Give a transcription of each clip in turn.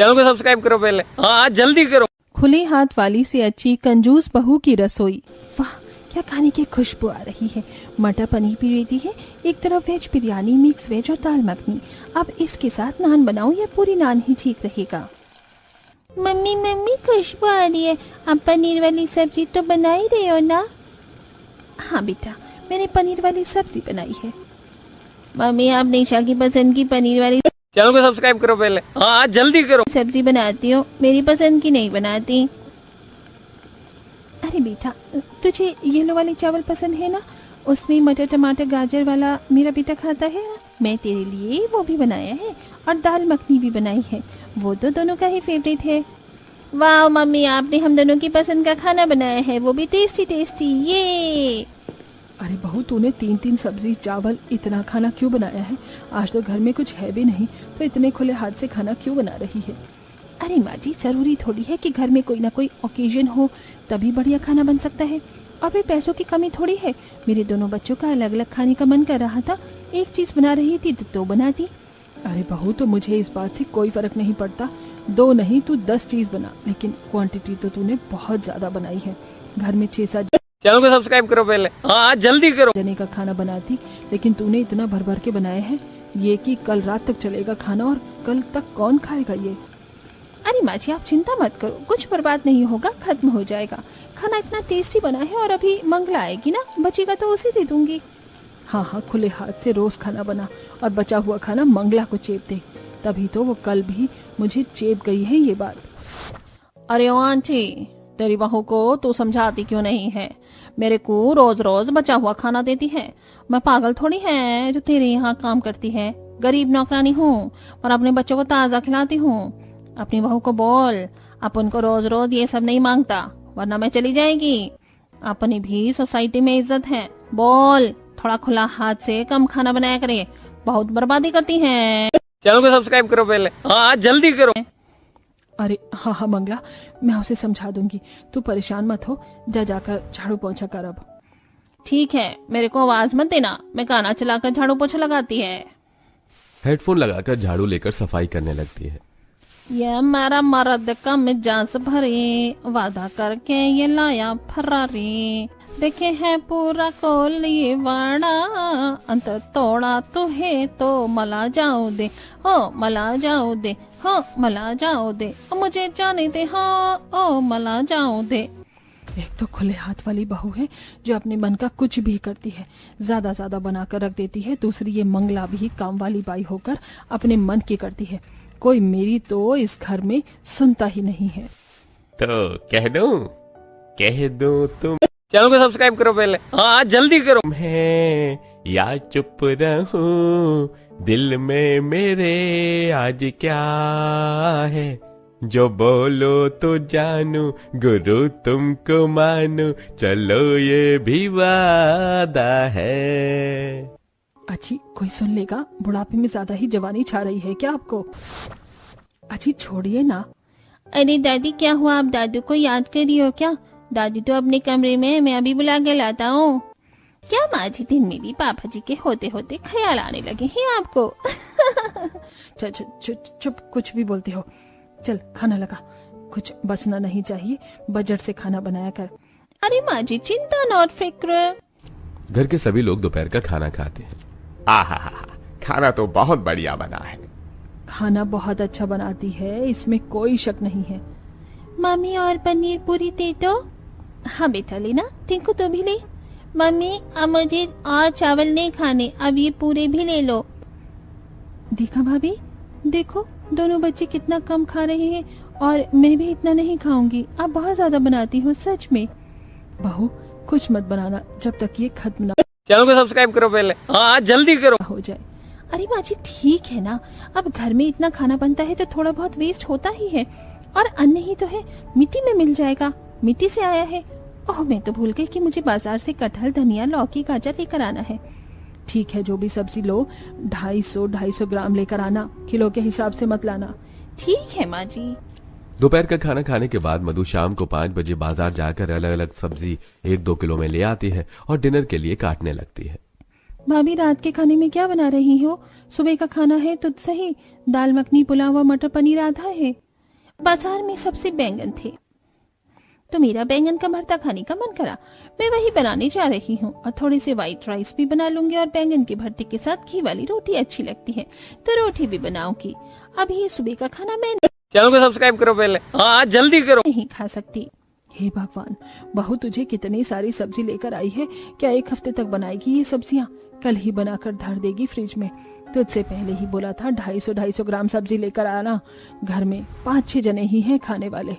Channel को subscribe करो पहले, हाँ जल्दी करो। खुले हाथ वाली से अच्छी कंजूस बहू की रसोई। वाह क्या खाने की खुशबू आ रही है। मटर पनीर भी रेडी है, एक तरफ वेज बिरयानी, मिक्स वेज और दाल मखनी। अब इसके साथ नान बनाऊं या पूरी नान ही ठीक रहेगा। मम्मी मम्मी खुशबू आ रही है, आप पनीर वाली सब्जी तो बना ही रहे हो ना? हाँ बेटा मैंने पनीर वाली सब्जी बनाई है। मम्मी आप निशा की पसंद की पनीर वाली चैनल को सब्सक्राइब करो पहले, हाँ जल्दी करो। सब्जी बनाती हो, मेरी पसंद की नहीं बनाती। अरे बेटा तुझे येलो वाले चावल पसंद है ना, उसमें मटर टमाटर गाजर वाला मेरा बेटा खाता है, मैं तेरे लिए वो भी बनाया है और दाल मखनी भी बनाई है, वो तो दोनों का ही फेवरेट है। वाह मम्मी आपने हम दोनों की पसंद का खाना बनाया है, वो भी टेस्टी टेस्टी। ये अरे बहू तूने 3-3 सब्जी चावल इतना खाना क्यों बनाया है? आज तो घर में कुछ है भी नहीं तो इतने खुले हाथ से खाना क्यों बना रही है? अरे माँ जी जरूरी थोड़ी है कि घर में कोई ना कोई ओकेजन हो तभी बढ़िया खाना बन सकता है, और फिर पैसों की कमी थोड़ी है। मेरे दोनों बच्चों का अलग अलग खाने का मन कर रहा था, एक चीज बना रही थी तो बनाती। अरे बहू तो मुझे इस बात से कोई फर्क नहीं पड़ता, 2 नहीं तू 10 चीज बना, लेकिन क्वांटिटी तो तूने बहुत ज्यादा बनाई है। घर में 6-7 चैनल को सब्सक्राइब करो पहले, हाँ जल्दी करो। जने का खाना बनाती, लेकिन तूने इतना भर भर के बनाया है ये कि कल रात तक चलेगा खाना, और कल तक कौन खाएगा ये? अरे माँ जी आप चिंता मत करो, कुछ बर्बाद नहीं होगा, खत्म हो जाएगा। खाना इतना टेस्टी बना है और अभी मंगला आएगी ना, बचेगा तो उसे दे दूंगी। हाँ हाँ खुले हाथ से रोज खाना बना और बचा हुआ खाना मंगला को चेप दे, तभी तो वो कल भी मुझे चेप गई है ये बात। अरे आंटी तेरी बहू को तू समझाती क्यों नहीं है? मेरे को रोज रोज बचा हुआ खाना देती है, मैं पागल थोड़ी है जो तेरे यहाँ काम करती है। गरीब नौकरानी हूँ और अपने बच्चों को ताजा खिलाती हूँ। अपनी बहू को बोल अपन को रोज रोज ये सब नहीं मांगता, वरना मैं चली जाएगी। अपनी भी सोसाइटी में इज्जत है, बोल थोड़ा खुला हाथ से कम खाना बनाया करे, बहुत बर्बादी करती है। चैनल को सब्सक्राइब करो पहले, हाँ जल्दी करो। अरे हाँ हाँ मंगला मैं उसे समझा दूंगी, तू परेशान मत हो, जा जाकर झाड़ू पोछा कर अब। ठीक है मेरे को आवाज मत देना, मैं गाना चलाकर झाड़ू पोछा लगाती है। हेडफोन लगाकर झाड़ू लेकर सफाई करने लगती है। ये मेरा मर्द का मिजाज भरे, वादा करके ये लाया फरारी, देखे है पूरा कोली वाड़ा, अंतर तोड़ा तो है तो मला जाओ दे, हो मला जाओ दे, हो मला जाओ दे, ओ मुझे जाने दे, हो ओ मला जाओ दे। एक तो खुले हाथ वाली बहू है जो अपने मन का कुछ भी करती है, ज्यादा बनाकर रख देती है। दूसरी ये मंगला भी काम वाली बाई होकर अपने मन की करती है, कोई मेरी तो इस घर में सुनता ही नहीं है। तो कह दो तुम चैनल को सब्सक्राइब करो पहले, हाँ जल्दी करो। है या चुप रहूं, दिल में मेरे आज क्या है, जो बोलो तो जानू, गुरु तुमको मानू, चलो ये भी वादा है। अच्छी कोई सुन लेगा, बुढ़ापे में ज्यादा ही जवानी छा रही है क्या आपको? अच्छी छोड़िए ना। अरे दादी क्या हुआ, आप दादू को याद करी हो क्या? दादी तो अपने कमरे में है, मैं अभी बुला के लाता हूँ। क्या माँ जी दिन मेरी पापा जी के होते होते ख्याल आने लगे हैं आपको? चुप कुछ भी बोलते हो, चल खाना लगा, कुछ बचना नहीं चाहिए, बजट से खाना बनाया कर। अरे माँ जी चिंता नॉट फिक्र। घर के सभी लोग दोपहर का खाना खाते हैं। आहा खाना तो बहुत बढ़िया बना है। खाना बहुत अच्छा बनाती है, इसमें कोई शक नहीं है। मम्मी और पनीर पूरी दे दो। हाँ बेटा लेना, टिंकू तो भी ले। मम्मी अब मुझे और चावल नहीं खाने, अब ये पूरे भी ले लो। देखा भाभी, देखो दोनों बच्चे कितना कम खा रहे हैं और मैं भी इतना नहीं खाऊंगी। आप बहुत ज्यादा बनाती हो सच में। बहू कुछ मत बनाना जब तक ये खत्म ना चैनल को सब्सक्राइब करो पहले, हाँ जल्दी करो हो जाए। अरे माँ जी ठीक है ना, अब घर में इतना खाना बनता है तो थोड़ा बहुत वेस्ट होता ही है, और अन्न ही तो है, मिट्टी में मिल जाएगा, मिट्टी से आया है। ओह मैं तो भूल गई कि मुझे बाजार से कटहल धनिया लौकी गाजर लेकर आना है। ठीक है जो भी सब्जी लो 250 ग्राम लेकर आना, किलो के हिसाब से मत लाना। ठीक है माँ जी। दोपहर का खाना खाने के बाद मधु शाम को 5 बजे बाजार जाकर अलग अलग सब्जी 1-2 किलो में ले आती है और डिनर के लिए काटने लगती है। भाभी रात के खाने में क्या बना रही हो? सुबह का खाना है तो सही, दाल मखनी पुलाव और मटर पनीर आधा है। बाजार में सबसे बैंगन थे तो मेरा बैंगन का भरता खाने का मन करा। मैं वही बनाने जा रही हूँ और थोड़े से व्हाइट राइस भी बना लूंगी और बैंगन के भरते के साथ घी वाली रोटी अच्छी लगती है तो रोटी भी बनाऊंगी। अब ये सुबह का खाना मैं चैनल को सब्सक्राइब करो पहले, हाँ जल्दी करो। नहीं खा सकती। हे भगवान, बहू तुझे कितनी सारी सब्जी लेकर आई है, क्या एक हफ्ते तक बनाएगी ये सब्जियां? कल ही बनाकर धर देगी फ्रिज में। तुझसे पहले ही बोला था 250 ग्राम सब्जी लेकर आना, घर में 5-6 जने ही हैं खाने वाले।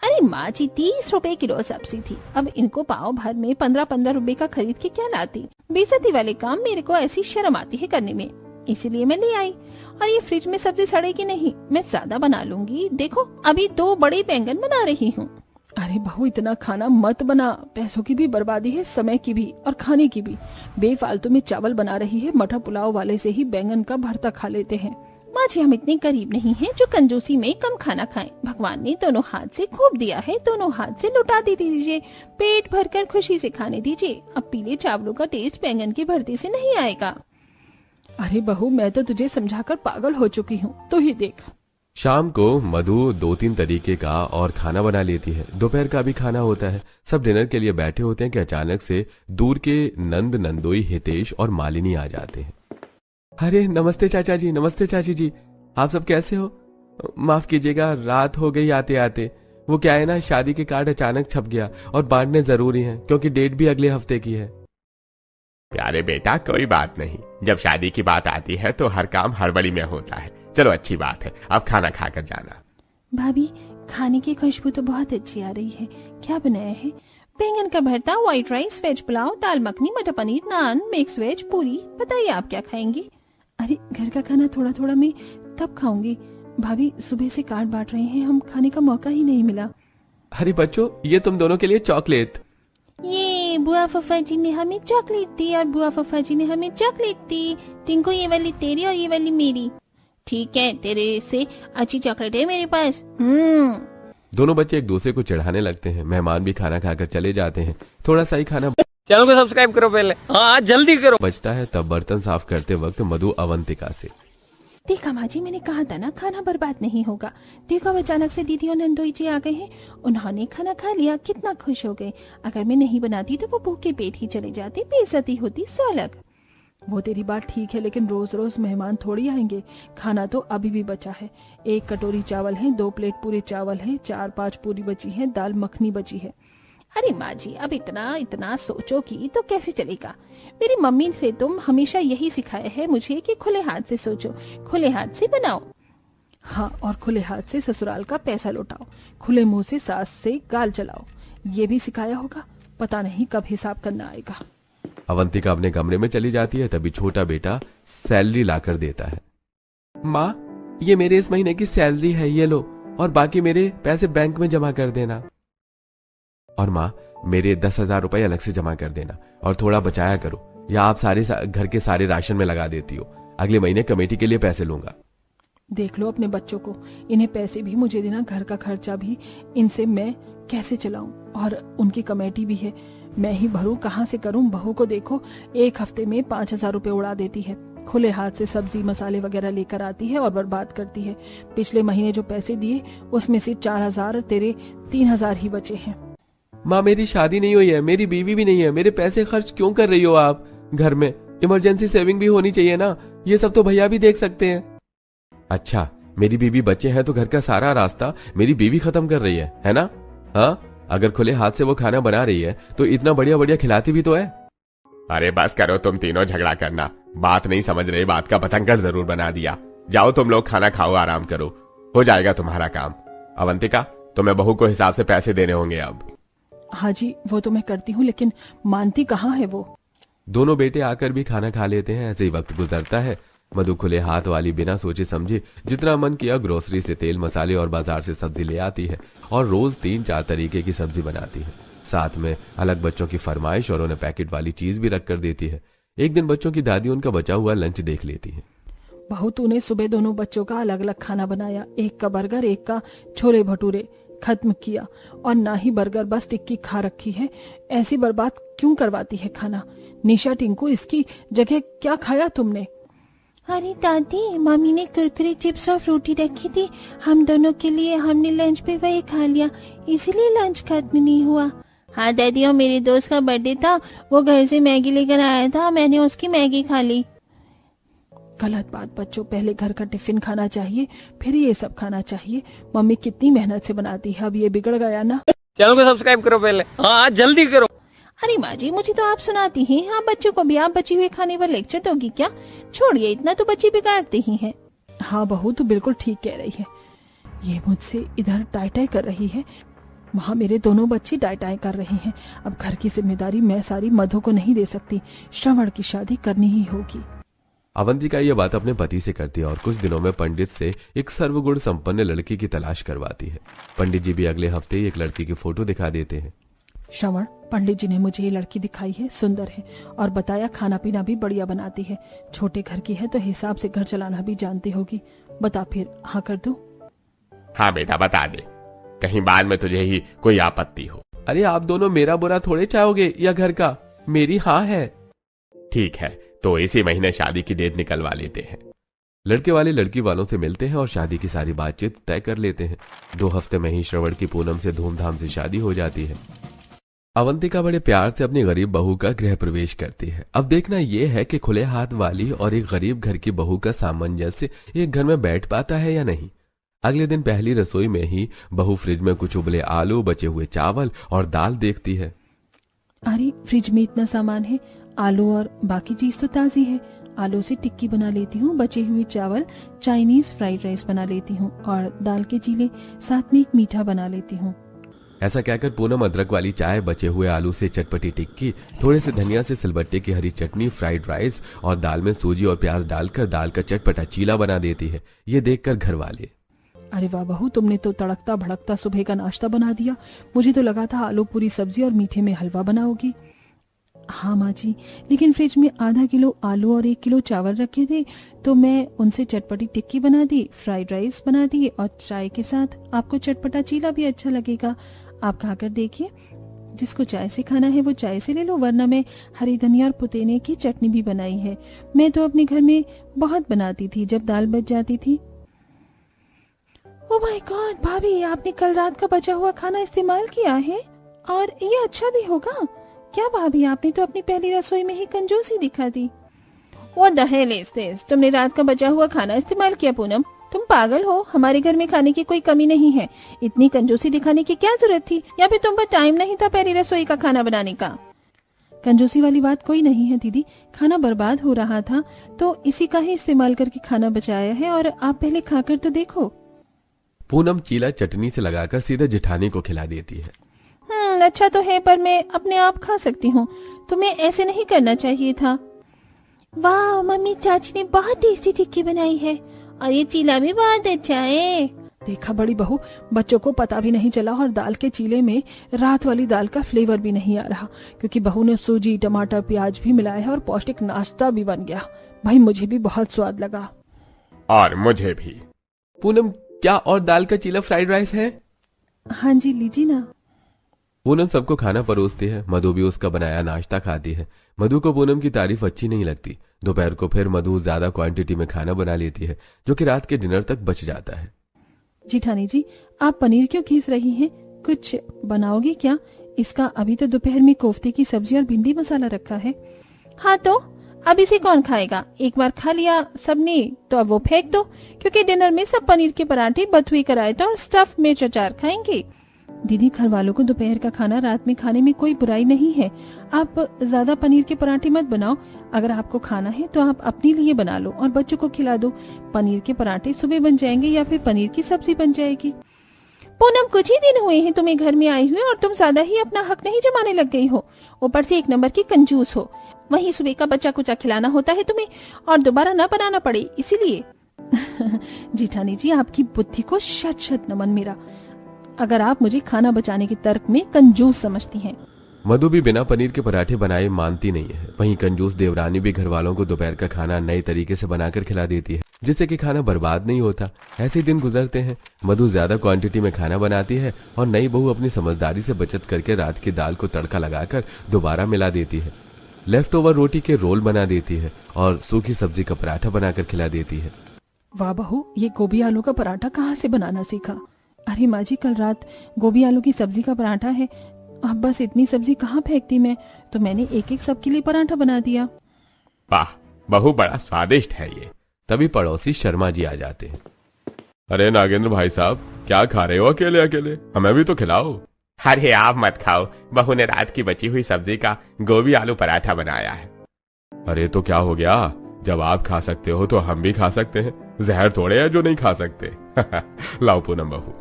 अरे माँ जी, 30 रुपए किलो सब्जी थी, अब इनको पाव भर में 15-15 रुपए का खरीद के क्या लाती? बेइज्जती वाले काम मेरे को ऐसी शर्म आती है करने में, इसीलिए मैं ले आई। और ये फ्रिज में सब्जी सड़ेगी नहीं, मैं ज्यादा बना लूंगी। देखो अभी 2 बड़े बैंगन बना रही हूँ। अरे बहू, इतना खाना मत बना, पैसों की भी बर्बादी है, समय की भी और खाने की भी। बेफालतू में चावल बना रही है, मटर पुलाव वाले से ही बैंगन का भरता खा लेते हैं। माँ जी, हम इतने गरीब नहीं हैं जो कंजूसी में कम खाना खाएं। भगवान ने दोनों हाथ से खूब दिया है, दोनों हाथ से लुटा दे दीजिए, पेट भरकर खुशी से खाने दीजिए। अब पीले चावलों का टेस्ट बैंगन के भरते से नहीं आएगा। अरे बहू, मैं तो तुझे समझाकर पागल हो चुकी हूँ, तो ही देख। शाम को मधु 2-3 तरीके का और खाना बना लेती है। दोपहर का भी खाना होता है। सब डिनर के लिए बैठे होते हैं कि अचानक से दूर के नंद नंदोई हितेश और मालिनी आ जाते हैं। अरे नमस्ते चाचा जी, नमस्ते चाची जी, आप सब कैसे हो? माफ कीजिएगा, रात हो गई आते आते। वो क्या है ना, शादी के कार्ड अचानक छप गया और बांटने जरूरी हैं क्योंकि डेट भी अगले हफ्ते की है। प्यारे बेटा, कोई बात नहीं, जब शादी की बात आती है तो हर काम हड़बड़ी में होता है। चलो अच्छी बात है, अब खाना खाकर जाना। भाभी, खाने की खुशबू तो बहुत अच्छी आ रही है। क्या बनाया है? बैंगन का भरता, व्हाइट राइस, वेज पुलाव, दाल मखनी, मटर पनीर, नान, मिक्स वेज, पूरी। बताइए आप क्या खाएंगी? अरे घर का खाना थोड़ा थोड़ा मैं तब खाऊंगी। भाभी, सुबह से कार्ड बांट रहे हैं, हम खाने का मौका ही नहीं मिला। अरे बच्चों, ये तुम दोनों के लिए चॉकलेट। ये बुआ फूफा जी ने हमें चॉकलेट दी और बुआ फूफा जी ने हमें चॉकलेट दी। टिंकू, ये वाली तेरी और ये वाली मेरी। ठीक है, तेरे से अच्छी चॉकलेट है मेरे पास। दोनों बच्चे एक दूसरे को चढ़ाने लगते हैं। मेहमान भी खाना खाकर चले जाते हैं। थोड़ा सा ही खाना चैनल को सब्सक्राइब करो पहले, हाँ जल्दी करो। बचता है तब बर्तन साफ करते वक्त मधु अवंतिका से, देखा माँ जी, मैंने कहा था ना खाना बर्बाद नहीं होगा। देखो अब अचानक से दीदी और नंदोई जी आ गए हैं, उन्होंने खाना खा लिया, कितना खुश हो गए। अगर मैं नहीं बनाती तो वो भूखे पेट ही चले जाते, बेइज्जती होती सो अलग। वो तेरी बात ठीक है, लेकिन रोज रोज मेहमान थोड़ी आएंगे। खाना तो अभी भी बचा है। 1 कटोरी चावल है, 2 प्लेट पूरे चावल है, 4-5 पूरी बची है, दाल मखनी बची है। अरे माँ जी, अब इतना सोचो कि तो कैसे चलेगा? मेरी मम्मी से तुम हमेशा यही सिखाया है मुझे कि खुले हाथ से सोचो, खुले हाथ से बनाओ। हाँ, और खुले हाथ से ससुराल का पैसा लौटाओ, खुले मुंह से सास से गाल चलाओ, ये भी सिखाया होगा। पता नहीं कब हिसाब करना आएगा। अवंतिका अपने कमरे में चली जाती है। तभी छोटा बेटा सैलरी लाकर देता है। माँ, ये मेरे इस महीने की सैलरी है, ये लो, और बाकी मेरे पैसे बैंक में जमा कर देना। और माँ, मेरे 10,000 रुपए अलग से जमा कर देना और थोड़ा बचाया करो, या आप सारे घर के सारे राशन में लगा देती हो। अगले महीने कमेटी के लिए पैसे लूंगा। देख लो अपने बच्चों को, इन्हें पैसे भी मुझे देना, घर का खर्चा भी इनसे मैं कैसे चलाऊं? और उनकी कमेटी भी है, मैं ही भरूं, कहाँ से करूं? बहू को देखो, 1 हफ्ते में 5,000 रुपए उड़ा देती है। खुले हाथ से सब्जी मसाले वगैरह लेकर आती है और बर्बाद करती है। पिछले महीने जो पैसे दिए उसमें से 4,000, तेरे 3,000 ही बचे हैं। माँ, मेरी शादी नहीं हुई है, मेरी बीवी भी नहीं है, मेरे पैसे खर्च क्यों कर रही हो आप? घर में इमरजेंसी सेविंग भी होनी चाहिए ना, ये सब तो भैया भी देख सकते हैं। अच्छा, मेरी बीवी बच्चे हैं तो घर का सारा रास्ता मेरी बीवी खत्म कर रही है ना? हाँ, अगर खुले हाथ से वो खाना बना रही है तो इतना बढ़िया बढ़िया खिलाती भी तो है। अरे बस करो तुम तीनों झगड़ा करना, बात नहीं समझ रहे, बात का पतंगर जरूर बना दिया। जाओ तुम लोग खाना खाओ, आराम करो, हो जाएगा तुम्हारा काम। अवंतिका, तुम्हें बहू को हिसाब से पैसे देने होंगे अब। हाँ जी, वो तो मैं करती हूँ, लेकिन मानती कहाँ है वो? दोनों बेटे आकर भी खाना खा लेते हैं। ऐसे ही वक्त गुजरता है। मधु खुले हाथ वाली बिना सोचे समझे जितना मन किया ग्रोसरी से तेल मसाले और बाजार से सब्जी ले आती है और रोज 3-4 तरीके की सब्जी बनाती है। साथ में अलग बच्चों की फरमाइश और उन्हें पैकेट वाली चीज भी रख कर देती है। एक दिन बच्चों की दादी उनका बचा हुआ लंच देख लेती है। बहू, तूने सुबह दोनों बच्चों का अलग अलग खाना बनाया, एक का बर्गर, एक का छोले भटूरे, खत्म किया, और ना ही बर्गर, बस टिक्की खा रखी है। ऐसी बर्बाद क्यों करवाती है खाना? निशा, टिंकू, इसकी जगह क्या खाया तुमने? अरे दादी, मम्मी ने कुरकुरे, चिप्स और रोटी रखी थी हम दोनों के लिए, हमने लंच पे वही खा लिया, इसीलिए लंच खत्म नहीं हुआ। हाँ दादी, और मेरे दोस्त का बर्थडे था, वो घर से मैगी लेकर आया था, मैंने उसकी मैगी खा ली। गलत बात बच्चों, पहले घर का टिफिन खाना चाहिए, फिर ये सब खाना चाहिए। मम्मी कितनी मेहनत से बनाती है, अब ये बिगड़ गया ना। चैनल को सब्सक्राइब करो पहले, हाँ जल्दी करो। अरे माँ जी, मुझे तो आप सुनाती हैं, हाँ बच्चों को भी आप बची हुए खाने पर लेक्चर दोगी क्या? छोड़िए, इतना तो बच्चे बिगाड़ते ही हैं। हाँ बहू, तू बिल्कुल ठीक कह रही है। ये मुझसे इधर टाई टाई कर रही है, वहाँ मेरे दोनों बच्चे टाई टाई कर रहे हैं। अब घर की जिम्मेदारी मैं सारी मधु को नहीं दे सकती, श्रवण की शादी करनी ही होगी। अवंतिका ये बात अपने पति से करती है और कुछ दिनों में पंडित से एक सर्वगुण संपन्न लड़की की तलाश करवाती है। पंडित जी भी अगले हफ्ते ही एक लड़की की फोटो दिखा देते हैं। श्रवण, पंडित जी ने मुझे ये लड़की दिखाई है, सुंदर है और बताया खाना पीना भी बढ़िया बनाती है। छोटे घर की है तो हिसाब से घर चलाना भी जानती होगी। बता फिर, हाँ कर दूं? हाँ बेटा बता दे, कहीं बाद में तुझे ही कोई आपत्ति हो। अरे आप दोनों मेरा बुरा थोड़े चाहोगे या घर का, मेरी हाँ है। ठीक है, तो इसी महीने शादी की डेट निकलवा लेते हैं। लड़के वाले लड़की वालों से मिलते हैं और शादी की सारी बातचीत तय कर लेते हैं। 2 हफ्ते में ही श्रवण की पूनम से धूमधाम से शादी हो जाती है। अवंतिका बड़े प्यार से अपनी गरीब बहू का गृह प्रवेश करती है। अब देखना यह है कि खुले हाथ वाली और एक गरीब घर की बहू का सामंजस्य एक घर में बैठ पाता है या नहीं। अगले दिन पहली रसोई में ही बहू फ्रिज में कुछ उबले आलू, बचे हुए चावल और दाल देखती है। अरे फ्रिज में इतना सामान है, आलू और बाकी चीज तो ताजी है। आलू से टिक्की बना लेती हूँ, बचे हुए चावल चाइनीज फ्राइड राइस बना लेती हूँ और दाल के चीले, साथ में एक मीठा बना लेती हूँ। ऐसा कहकर पूनम अदरक वाली चाय, बचे हुए आलू से चटपटी टिक्की, थोड़े से धनिया से सिलबट्टे की हरी चटनी, फ्राइड राइस और दाल में सूजी और प्याज डालकर दाल का चटपटा चीला बना देती है। ये देखकर घर वाले, अरे वाह बहू, तुमने तो तड़कता भड़कता सुबह का नाश्ता बना दिया। मुझे तो लगा था आलू पूरी सब्जी और मीठे में हलवा बनाओगी। हाँ माँ जी, लेकिन फ्रिज में आधा किलो आलू और 1 किलो चावल रखे थे, तो मैं उनसे चटपटी टिक्की बना दी, फ्राइड राइस बना दी और चाय के साथ आपको चटपटा चीला भी अच्छा लगेगा, आप खाकर देखिए। जिसको चाय से खाना है वो चाय से ले लो, वरना मैं हरी धनिया और पुदीने की चटनी भी बनाई है। मैं तो अपने घर में बहुत बनाती थी जब दाल बच जाती थी। ओह माय गॉड भाभी, आपने कल रात का बचा हुआ खाना इस्तेमाल किया है और ये अच्छा भी होगा क्या? भाभी, आपने तो अपनी पहली रसोई में ही कंजूसी दिखा दी। What the hell is this? तुमने रात का बचा हुआ खाना इस्तेमाल किया पूनम? तुम पागल हो, हमारे घर में खाने की कोई कमी नहीं है, इतनी कंजूसी दिखाने की क्या जरूरत थी? या फिर तुम पर टाइम नहीं था पहली रसोई का खाना बनाने का? कंजूसी वाली बात कोई नहीं है दीदी, खाना बर्बाद हो रहा था तो इसी का ही इस्तेमाल करके खाना बचाया है, और आप पहले खाकर तो देखो। पूनम चीला चटनी से लगाकर सीधे जेठानी को खिला देती है। अच्छा तो है, पर मैं अपने आप खा सकती हूँ, तुम्हें ऐसे नहीं करना चाहिए था। वाह मम्मी, चाची ने बहुत टेस्टी टिक्की बनाई है और ये चीला भी बहुत अच्छा है। देखा बड़ी बहू, बच्चों को पता भी नहीं चला और दाल के चीले में रात वाली दाल का फ्लेवर भी नहीं आ रहा, क्योंकि बहू ने सूजी, टमाटर, प्याज भी मिलाया है और पौष्टिक नाश्ता भी बन गया। भाई मुझे भी बहुत स्वाद लगा। और मुझे भी। पूनम, क्या और दाल का चीला फ्राइड राइस है? हाँ जी, लीजिए ना। पूनम सबको खाना परोसती है। मधु भी उसका बनाया नाश्ता खाती है। मधु को पूनम की तारीफ अच्छी नहीं लगती। दोपहर को फिर मधु ज्यादा क्वांटिटी में खाना बना लेती है, जो कि रात के डिनर तक बच जाता है। जेठानी जी, आप पनीर क्यों खींच रही हैं? कुछ बनाओगी क्या? इसका अभी तो दोपहर में कोफ्ते की सब्जी और भिंडी मसाला रखा है। हाँ तो अब इसे कौन खाएगा? एक बार खा लिया सबने तो अब वो फेंक दो, क्योंकि डिनर में सब पनीर के पराठे, बथुए का रायता और स्टफ मिर्च अचार खाएंगे। दीदी, घर वालों को दोपहर का खाना रात में खाने में कोई बुराई नहीं है। आप ज्यादा पनीर के पराठे मत बनाओ। अगर आपको खाना है तो आप अपने लिए बना लो और बच्चों को खिला दो। पनीर के पराठे सुबह बन जाएंगे या फिर पनीर की सब्जी बन जाएगी। पूनम, कुछ ही दिन हुए हैं तुम्हें घर में आए हुए और तुम ज्यादा ही अपना हक नहीं जमाने लग गई हो। ऊपर से 1 नंबर की कंजूस हो। वही सुबह का बच्चा कुचा खिलाना होता है तुम्हें और दोबारा न बनाना पड़े, इसीलिए। जेठानी जी, आपकी बुद्धि को शत शत नमन मेरा, अगर आप मुझे खाना बचाने के तर्क में कंजूस समझती हैं। मधु भी बिना पनीर के पराठे बनाए मानती नहीं है। वहीं कंजूस देवरानी भी घर वालों को दोपहर का खाना नए तरीके से बनाकर खिला देती है, जिससे कि खाना बर्बाद नहीं होता। ऐसे दिन गुजरते हैं। मधु ज्यादा क्वांटिटी में खाना बनाती है और नई बहू अपनी समझदारी से बचत करके रात की दाल को तड़का लगाकर दोबारा मिला देती है। लेफ्ट ओवर रोटी के रोल बना देती है और सूखी सब्जी का पराठा बनाकर खिला देती है। वाह बहू, ये गोभी आलू का पराठा कहाँ से बनाना सीखा? अरे माँ जी, कल रात गोभी आलू की सब्जी का पराठा है, अब बस इतनी सब्जी कहाँ फेंकती मैं, तो मैंने एक एक सबके लिए पराठा बना दिया। वाह बहू, बड़ा स्वादिष्ट है ये। तभी पड़ोसी शर्मा जी आ जाते हैं। अरे नागेंद्र भाई साहब, क्या खा रहे हो अकेले अकेले? हमें भी तो खिलाओ। अरे आप मत खाओ, बहू ने रात की बची हुई सब्जी का गोभी आलू पराठा बनाया है। अरे तो क्या हो गया, जब आप खा सकते हो तो हम भी खा सकते हैं। जहर थोड़े है जो नहीं खा सकते। लाओ पूनम बहू।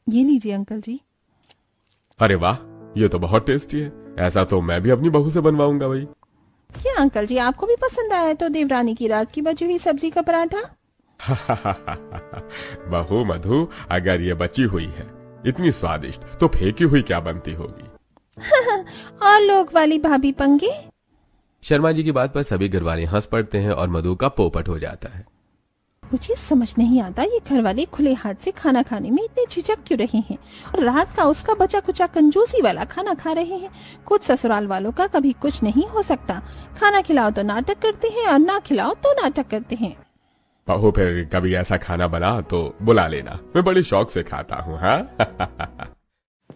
ये लीजिए अंकल जी। अरे वाह, ये तो बहुत टेस्टी है। ऐसा तो मैं भी अपनी बहू से बनवाऊंगा भाई। क्या अंकल जी, आपको भी पसंद आया तो देवरानी की रात की बची हुई सब्जी का पराठा? बहू मधु, अगर ये बची हुई है इतनी स्वादिष्ट तो फेंकी हुई क्या बनती होगी। और लोग वाली भाभी पंगे। शर्मा जी की बात पर सभी घरवाले हंस पड़ते हैं और मधु का पोपट हो जाता है। मुझे समझ नहीं आता, ये घर वाले खुले हाथ से खाना खाने में इतने झिझक क्यों रहे हैं, और रात का उसका बचा कुचा कंजूसी वाला खाना खा रहे हैं। कुछ ससुराल वालों का कभी कुछ नहीं हो सकता। खाना खिलाओ तो नाटक करते हैं और ना खिलाओ तो नाटक करते हैं। बहू, फिर कभी ऐसा खाना बना तो बुला लेना, मैं बड़े शौक से खाता हूँ। हाँ।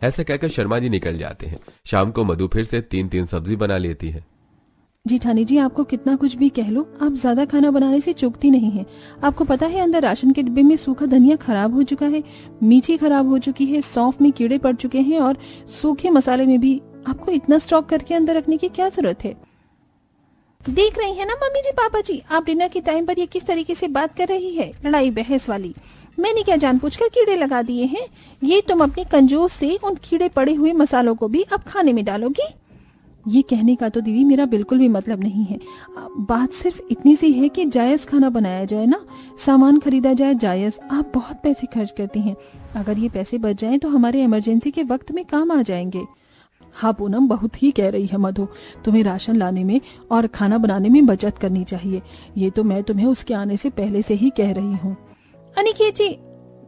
ऐसा कहकर शर्मा जी निकल जाते हैं। शाम को मधु फिर से 3-3 सब्जी बना लेती है। जेठानी जी, आपको कितना कुछ भी कह लो, आप ज्यादा खाना बनाने से चूकती नहीं है। आपको पता है अंदर राशन के डिब्बे में सूखा धनिया खराब हो चुका है, मिर्ची खराब हो चुकी है, सौंफ में कीड़े पड़ चुके हैं और सूखे मसाले में भी। आपको इतना स्टॉक करके अंदर रखने की क्या जरूरत है? देख रही है ना मम्मी जी, पापा जी, आप डिनर के टाइम पर ये किस तरीके से बात कर रही है, लड़ाई बहस वाली। मैंने क्या जानबूझकर कीड़े लगा दिए हैं? ये तुम अपने कंजूस से उन कीड़े पड़े हुए मसालों को भी अब खाने में डालोगी? ये कहने का तो दीदी मेरा बिल्कुल भी मतलब नहीं है। बात सिर्फ इतनी सी है कि जायज खाना बनाया जाए ना, सामान खरीदा जाए जायज। आप बहुत पैसे खर्च करती हैं, अगर ये पैसे बच जाएं तो हमारे इमरजेंसी के वक्त में काम आ जाएंगे। हाँ पूनम, बहुत ही कह रही है मधु, तुम्हें राशन लाने में और खाना बनाने में बचत करनी चाहिए। ये तो मैं तुम्हें उसके आने से पहले से ही कह रही हूँ। अनिकेत जी,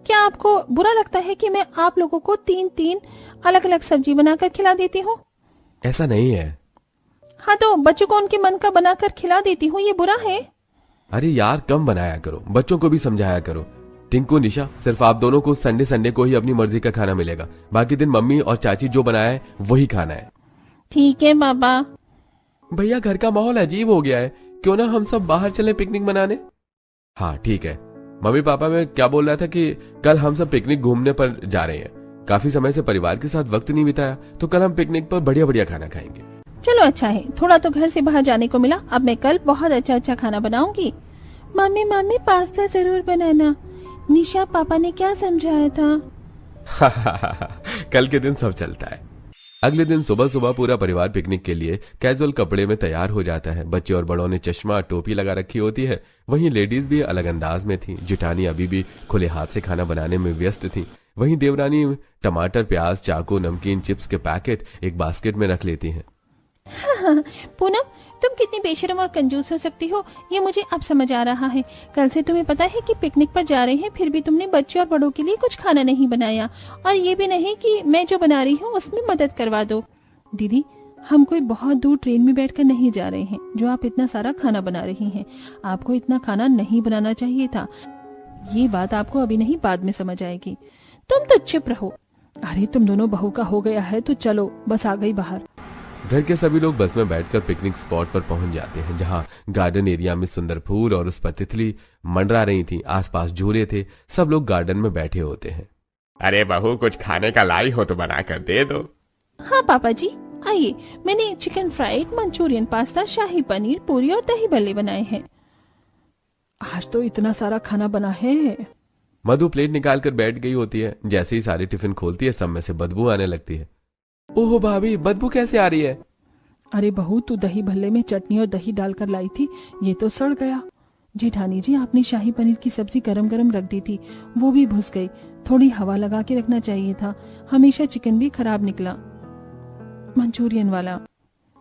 क्या आपको बुरा लगता है कि मैं आप लोगों को 3-3 अलग अलग सब्जी बनाकर खिला देती हूँ? ऐसा नहीं है। हाँ तो बच्चों को उनके मन का बनाकर खिला देती हूँ, ये बुरा है? अरे यार, कम बनाया करो, बच्चों को भी समझाया करो। टिंकू, निशा, सिर्फ आप दोनों को संडे संडे को ही अपनी मर्जी का खाना मिलेगा। बाकी दिन मम्मी और चाची जो बनाया है वही खाना है। ठीक है बाबा। भैया, घर का माहौल अजीब हो गया है, क्यों ना हम सब बाहर चले पिकनिक मनाने? हाँ ठीक है। मम्मी पापा, मैं क्या बोल रहा था कि कल हम सब पिकनिक घूमने पर जा रहे हैं। काफी समय से परिवार के साथ वक्त नहीं बिताया, तो कल हम पिकनिक पर बढ़िया बढ़िया खाना खाएंगे। चलो अच्छा है, थोड़ा तो घर से बाहर जाने को मिला। अब मैं कल बहुत अच्छा अच्छा खाना बनाऊंगी। मम्मी मम्मी, पास्ता जरूर बनाना। निशा, पापा ने क्या समझाया था? कल के दिन सब चलता है। अगले दिन सुबह सुबह पूरा परिवार पिकनिक के लिए कैजुअल कपड़े में तैयार हो जाता है। बच्चे और बड़ों ने चश्मा टोपी लगा रखी होती है, वहीं लेडीज भी अलग अंदाज में थी। जिठानी अभी भी खुले हाथ से खाना बनाने में व्यस्त थी। वहीं देवरानी टमाटर, प्याज, चाकू, नमकीन, चिप्स के पैकेट एक बास्केट में रख लेती हैं। पूनम, तुम कितनी बेशर्म और कंजूस हो सकती हो, ये मुझे अब समझ आ रहा है। कल से तुम्हें पता है कि पिकनिक पर जा रहे हैं, फिर भी तुमने बच्चे और बड़ों के लिए कुछ खाना नहीं बनाया, और ये भी नहीं कि मैं जो बना रही हूँ उसमें मदद करवा दो। दीदी, हम कोई बहुत दूर ट्रेन में बैठकर नहीं जा रहे हैं जो आप इतना सारा खाना बना रही हैं। आपको इतना खाना नहीं बनाना चाहिए था। ये बात आपको अभी नहीं, बाद में समझ आएगी। तुम तो चुप रहो। अरे तुम दोनों बहू का हो गया है तो चलो, बस आ गई बाहर। घर के सभी लोग बस में बैठकर पिकनिक स्पॉट पर पहुंच जाते हैं, जहां गार्डन एरिया में सुंदर फूल और उस पर तितली मंडरा रही थी। आसपास झूले थे, सब लोग गार्डन में बैठे होते हैं। अरे बहू, कुछ खाने का लाई हो तो बना कर दे दो। हाँ पापा जी, आइए, मैंने चिकन फ्राइड, मंचूरियन, पास्ता, शाही पनीर, पूरी और दही भल्ले बनाए हैं। आज तो इतना सारा खाना बना है। मधु प्लेट निकाल कर बैठ गई होती है। जैसे ही सारे टिफिन खोलती है, सब में से बदबू आने लगती है। ओहो भाभी, बदबू कैसे आ रही है? अरे बहू, तू दही भल्ले में चटनी और दही डालकर लाई थी, ये तो सड़ गया। जेठानी जी, आपने शाही पनीर की सब्जी गरम गरम रख दी थी, वो भी घुस गई। थोड़ी हवा लगा के रखना चाहिए था। हमेशा चिकन भी खराब निकला, मंचूरियन वाला।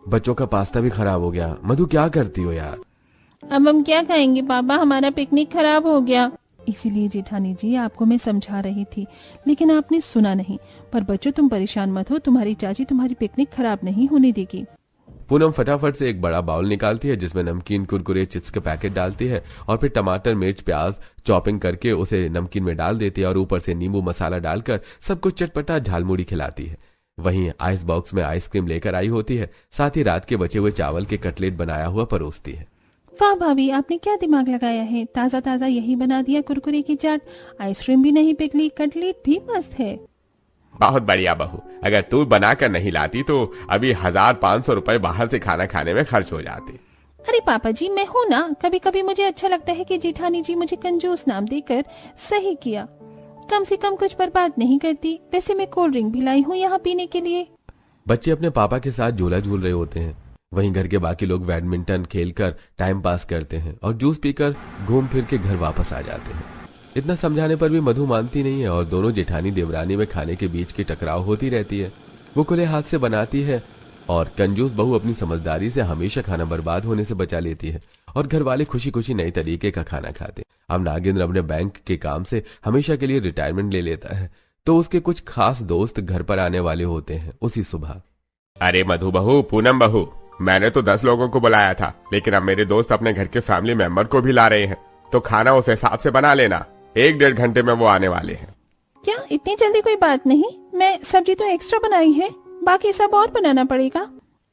बच्चों का पास्ता भी खराब हो गया। मधु, क्या करती हो यार? अब हम क्या खाएंगे पापा, हमारा पिकनिक खराब हो गया। इसीलिए जेठानी जी, आपको मैं समझा रही थी, लेकिन आपने सुना नहीं। पर बच्चों, तुम परेशान मत हो, तुम्हारी चाची तुम्हारी पिकनिक खराब नहीं होने देगी। पूनम फटाफट से एक बड़ा बाउल निकालती है जिसमें नमकीन, कुरकुरे, चिप्स के पैकेट डालती है और फिर टमाटर, मिर्च, प्याज चॉपिंग करके उसे नमकीन में डाल देती है और ऊपर से नींबू मसाला डालकर सबको चटपटा झालमुड़ी खिलाती है। वहीं आइस बॉक्स में आइसक्रीम लेकर आई होती है, साथ ही रात के बचे हुए चावल के कटलेट बनाया हुआ परोसती है। वाह भाभी, आपने क्या दिमाग लगाया है, ताजा ताजा यही बना दिया कुरकुरे की चाट, आइसक्रीम भी नहीं पिघली, कटलेट भी मस्त है। बहुत बढ़िया बहू, अगर तू बनाकर नहीं लाती तो अभी 1500 रुपए बाहर से खाना खाने में खर्च हो जाते। अरे पापा जी, मैं हूँ ना, कभी कभी मुझे अच्छा लगता है कि जेठानी जी मुझे कंजूस नाम देकर सही किया। कम से कम कुछ बर्बाद नहीं करती। वैसे मैं कोल्ड ड्रिंक भी लाई हूँ यहाँ पीने के लिए। बच्चे अपने पापा के साथ झूला झूल रहे होते हैं। वहीं घर के बाकी लोग बैडमिंटन खेलकर टाइम पास करते हैं और जूस पीकर घूम फिर के घर वापस आ जाते हैं। इतना समझाने पर भी मधु मानती नहीं है और दोनों जेठानी देवरानी में खाने के बीच की टकराव होती रहती है। वो खुले हाथ से बनाती है और कंजूस बहू अपनी समझदारी से हमेशा खाना बर्बाद होने से बचा लेती है और घर वाले खुशी खुशी नई तरीके का खाना खाते। अब नागेंद्र अपने बैंक के काम से हमेशा के लिए रिटायरमेंट ले लेता है तो उसके कुछ खास दोस्त घर पर आने वाले होते हैं उसी सुबह। अरे मधु बहू, पूनम बहू, मैंने तो 10 लोगों को बुलाया था, लेकिन अब मेरे दोस्त अपने घर के फैमिली मेंबर को भी ला रहे हैं, तो खाना उस हिसाब से बना लेना। 1-1.5 घंटे में वो आने वाले हैं। क्या इतनी जल्दी? कोई बात नहीं, मैं सब्जी तो एक्स्ट्रा बनाई है, बाकी सब और बनाना पड़ेगा।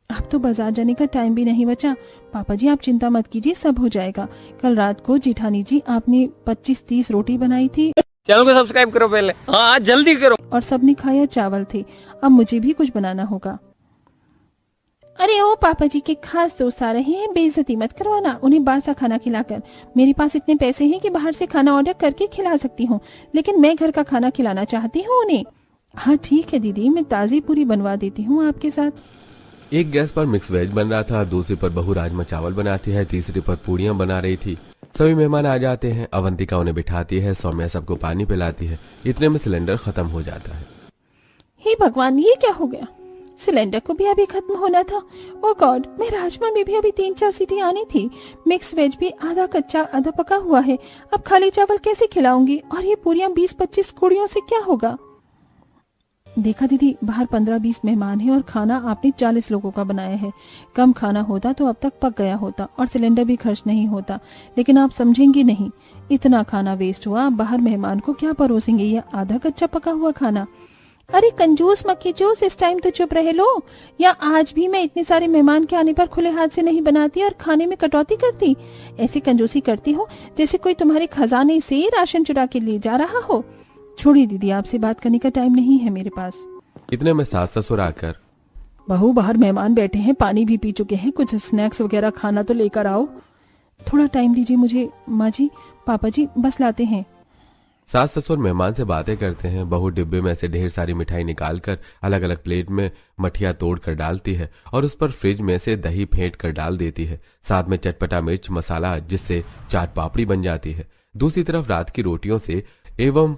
अब तो बाजार जाने का टाइम भी नहीं बचा। पापा जी आप चिंता मत कीजिए, सब हो जाएगा। कल रात को जेठानी जी आपने 25-30 रोटी बनाई थी। चैनल को सब्सक्राइब करो पहले, हाँ जल्दी करो। और सबने खाया चावल थे। अब मुझे भी कुछ बनाना होगा। अरे ओ पापा जी के खास दोस्त आ रहे हैं, बेइज्जती मत करवाना उन्हें बासा खाना खिलाकर। मेरे पास इतने पैसे हैं कि बाहर से खाना ऑर्डर करके खिला सकती हूँ, लेकिन मैं घर का खाना खिलाना चाहती हूँ उन्हें। हाँ ठीक है दीदी, मैं ताज़ी पूरी बनवा देती हूँ आपके साथ। एक गैस पर मिक्स वेज बन रहा था, दूसरी पर बहू राजमा चावल बनाती है, तीसरी पर पूड़ियां बना रही थी। सभी मेहमान आ जाते हैं। अवंतिका उन्हें बिठाती है, सौम्या सबको पानी पिलाती है। इतने में सिलेंडर खत्म हो जाता है। हे भगवान, ये क्या हो गया? सिलेंडर को भी अभी खत्म होना था। ओ गॉड, मैं राजमा में भी अभी 3-4 सीटी आनी थी। मिक्स वेज भी आधा कच्चा आधा पका हुआ है। अब खाली चावल कैसे खिलाऊंगी? और ये पूरियां 20-25 कुड़ियों से क्या होगा? देखा दीदी, बाहर 15-20 मेहमान हैं और खाना आपने 40 लोगों का बनाया है। कम खाना होता तो अब तक पक गया होता और सिलेंडर भी खर्च नहीं होता, लेकिन आप समझेंगे नहीं। इतना खाना वेस्ट हुआ, बाहर मेहमान को क्या परोसेंगे ये आधा कच्चा पका हुआ खाना? अरे कंजूस मक्खी जूस, इस टाइम तो चुप रहे लो। या आज भी मैं इतने सारे मेहमान के आने पर खुले हाथ से नहीं बनाती और खाने में कटौती करती? ऐसी कंजूसी करती हो जैसे कोई तुम्हारे खजाने से राशन चुरा के ले जा रहा हो। छोड़िए दीदी, आपसे बात करने का टाइम नहीं है मेरे पास। इतने में सास ससुर आकर, बहू बाहर मेहमान बैठे हैं, पानी भी पी चुके हैं, कुछ स्नैक्स वगैरह खाना तो लेकर आओ। थोड़ा टाइम दीजिए मुझे माँ जी, पापा जी बस लाते हैं। सास ससुर मेहमान से बातें करते हैं। बहू डिब्बे में से ढेर सारी मिठाई निकालकर अलग अलग प्लेट में मठिया तोड़ कर डालती है और उस पर फ्रिज में से दही फेंट कर डाल देती है, साथ में चटपटा मिर्च मसाला, जिससे चाट पापड़ी बन जाती है। दूसरी तरफ रात की रोटियों से एवं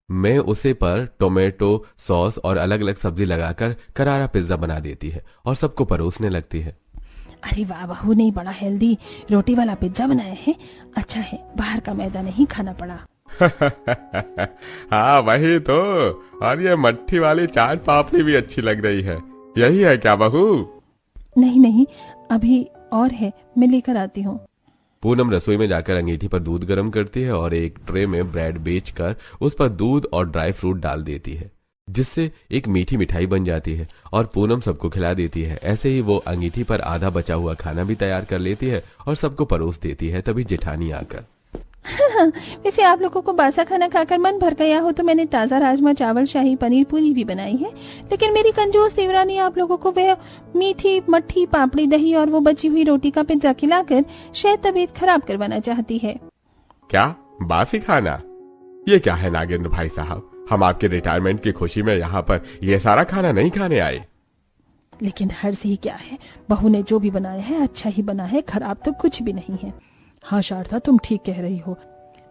मैं उसे पर टोमेटो सॉस और अलग अलग सब्जी लगाकर करारा पिज्जा बना देती है और सबको परोसने लगती है। अरे वाह, बहू ने बड़ा हेल्दी रोटी वाला पिज्जा बनाया है। अच्छा है बाहर का मैदा नहीं खाना पड़ा। हाँ वही तो, और ये मट्ठी वाली चाट पापड़ी भी अच्छी लग रही है। यही है क्या बहू? नहीं नहीं, अभी और है, मैं लेकर आती हूँ। पूनम रसोई में जाकर अंगीठी पर दूध गर्म करती है और एक ट्रे में ब्रेड बेचकर उस पर दूध और ड्राई फ्रूट डाल देती है, जिससे एक मीठी मिठाई बन जाती है और पूनम सबको खिला देती है। ऐसे ही वो अंगीठी पर आधा बचा हुआ खाना भी तैयार कर लेती है और सबको परोस देती है। तभी जेठानी आकर, वैसे आप लोगों को बासा खाना खाकर मन भर गया हो तो मैंने ताजा राजमा चावल शाही पनीर पूरी भी बनाई है, लेकिन मेरी कंजूस देवरानी आप लोगों को वह मीठी मट्ठी पापड़ी दही और वो बची हुई रोटी का पिज्जा खिलाकर शायद तबीयत खराब करवाना चाहती है। क्या बासी खाना? ये क्या है नागेंद्र भाई साहब, हम आपके रिटायरमेंट की खुशी में यहाँ पर ये सारा खाना नहीं खाने आए। लेकिन हर्ष ही क्या है, बहू ने जो भी बनाया है अच्छा ही बना है, खराब तो कुछ भी नहीं है। हाँ शारदा, तुम ठीक कह रही हो,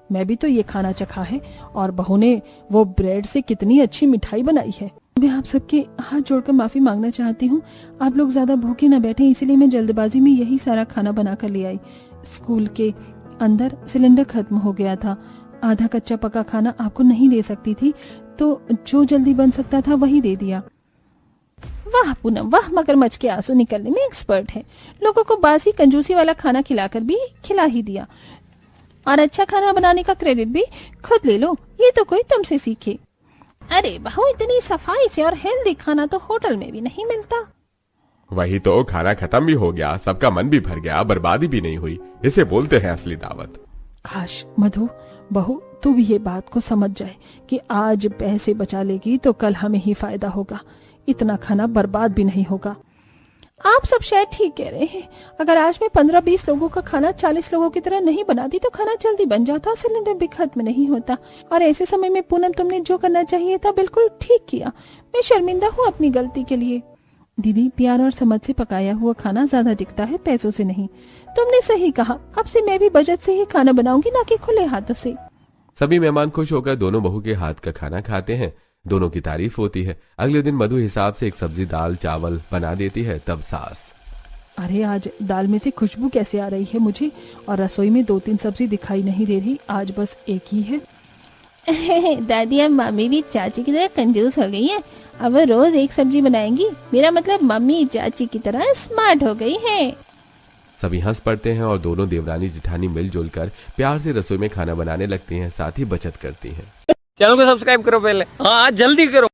मैं भी तो ये खाना चखा है और बहू ने वो ब्रेड से कितनी अच्छी मिठाई बनाई है। मैं आप सबके हाथ जोड़कर माफी मांगना चाहती हूँ। आप लोग ज्यादा भूखे न बैठे, इसीलिए मैं जल्दबाजी में यही सारा खाना बना कर ले आई। स्कूल के अंदर सिलेंडर खत्म हो गया था, आधा कच्चा पका खाना आपको नहीं दे सकती थी, तो जो जल्दी बन सकता था वही दे दिया। वाह पूनम वाह, मगरमच्छ के आंसू निकलने में एक्सपर्ट है। लोगों को बासी कंजूसी वाला खाना खिलाकर भी खिला ही दिया, और अच्छा खाना बनाने का क्रेडिट भी खुद ले लो, ये तो कोई तुमसे सीखे। अरे बहू, इतनी सफाई से और हेल्दी खाना तो होटल में भी नहीं मिलता। वही तो, खाना खत्म भी हो गया, सबका मन भी भर गया, बर्बादी भी नहीं हुई, इसे बोलते हैं असली दावत। काश मधु बहू तू भी ये बात को समझ जाए कि आज पैसे बचा लेगी तो कल हमें ही फायदा होगा, इतना खाना बर्बाद भी नहीं होगा। आप सब शायद ठीक कह रहे हैं, अगर आज मैं 15-20 लोगों का खाना 40 लोगों की तरह नहीं बनाती तो खाना जल्दी बन जाता, सिलेंडर भी खत्म नहीं होता। और ऐसे समय में पूनम तुमने जो करना चाहिए था बिल्कुल ठीक किया। मैं शर्मिंदा हूँ अपनी गलती के लिए। दीदी, प्यार और समझ से पकाया हुआ खाना ज्यादा टिकता है, पैसों से नहीं। तुमने सही कहा, अब से मैं भी बजट से ही खाना बनाऊंगी, ना कि खुले हाथों से। सभी मेहमान खुश होकर दोनों बहू के हाथ का खाना खाते हैं, दोनों की तारीफ होती है। अगले दिन मधु हिसाब से एक सब्जी दाल चावल बना देती है, तब सास, अरे आज दाल में से खुशबू कैसे आ रही है मुझे, और रसोई में 2-3 सब्जी दिखाई नहीं दे रही, आज बस एक ही है। दादी अब मम्मी भी चाची की तरह कंजूस हो गई है, अब वो रोज एक सब्जी बनाएंगी। मेरा मतलब मम्मी चाची की तरह स्मार्ट हो गई है। सभी हंस पड़ते हैं और दोनों देवरानी जिठानी मिलजुल कर प्यार से रसोई में खाना बनाने लगती हैं, साथ ही बचत करती हैं। चैनल को सब्सक्राइब करो पहले, हाँ जल्दी करो।